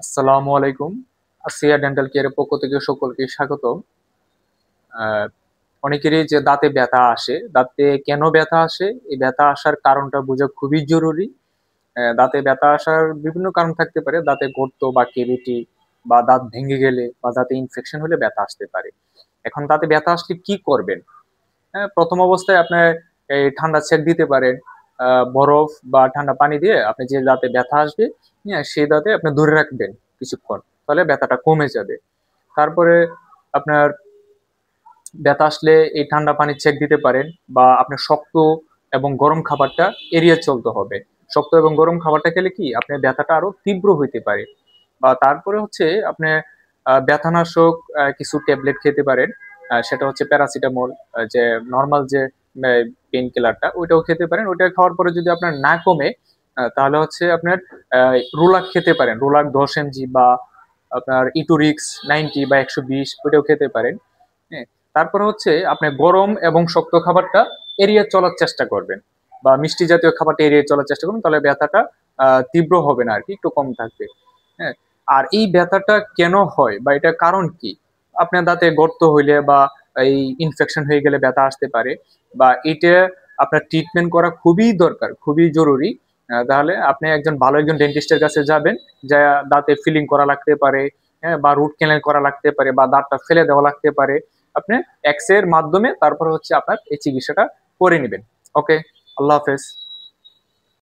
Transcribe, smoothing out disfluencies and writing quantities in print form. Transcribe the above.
আসসালামু আলাইকুম। আসিয়া ডেন্টাল কেয়ারের পক্ষ থেকে সকলকে স্বাগত। আহ, অনেকেরই যে দাঁতে ব্যথা আসে, দাঁতে কেন ব্যথা আসে, এই ব্যথা আসার কারণটা বোঝা খুবই জরুরি। দাঁতে ব্যথা আসার বিভিন্ন কারণ থাকতে পারে, দাঁতে গর্ত বা কেভিটি, বা দাঁত ভেঙে গেলে বা দাঁতে ইনফেকশন হলে ব্যথা আসতে পারে। এখন দাঁতে ব্যথা আসলে কি করবেন? প্রথম অবস্থায় আপনার এই ঠান্ডা সেক দিতে পারেন। বরফ বা ঠান্ডা পানি দিয়ে আপনি যে দাঁতে ব্যথা আসবে, হ্যাঁ, সেই দাঁতে আপনি ধরে রাখবেন কিছুক্ষণ, তাহলে ব্যথাটা কমে যাবে। তারপরে আপনার ব্যথা আসলে এই ঠান্ডা পানির সেক দিতে পারেন, বা আপনার শক্ত এবং গরম খাবারটা এড়িয়ে চলতে হবে। শক্ত এবং গরম খাবারটা খেলে কি আপনার ব্যথাটা আরো তীব্র হইতে পারে। বা তারপরে হচ্ছে আপনি ব্যথানাশক কিছু ট্যাবলেট খেতে পারেন। সেটা হচ্ছে প্যারাসিটামল, যে নর্মাল যে পেইন কিলারটা, ওইটাও খেতে পারেন। ওইটা খাওয়ার পরে যদি আপনার না কমে, তাহলে হচ্ছে আপনার রোলাক খেতে পারেন। রোলাক 10 mg, বা আপনার ইটুরিক্স 90 বা 120, ওইটাও খেতে পারেন। হ্যাঁ, তারপরে হচ্ছে আপনি গরম এবং শক্ত খাবারটা এড়িয়ে চলার চেষ্টা করবেন, বা মিষ্টি জাতীয় খাবারটা এড়িয়ে চলার চেষ্টা করবেন, তাহলে ব্যথাটা তীব্র হবে না আর কি, একটু কম থাকবে। হ্যাঁ। আর এই ব্যথাটা কেন হয় বা এটা কারণ কি? আপনার দাঁতে গর্ত হইলে বা এই ইনফেকশন হয়ে গেলে ব্যথা আসতে পারে, বা এটা আপনার ট্রিটমেন্ট করা খুবই দরকার, খুবই জরুরি। তাহলে আপনি একজন ডেন্টিস্টের কাছে যাবেন, যা দাঁতে ফিলিং করা লাগতে পারে, হ্যাঁ, বা রুট ক্যানেল করা লাগতে পারে, বা দাঁতটা ফেলে দেওয়া লাগতে পারে। আপনি এক্স এর মাধ্যমে তারপর হচ্ছে আপনার এই চিকিৎসাটা করে নেবেন। ওকে, আল্লাহ হাফেজ।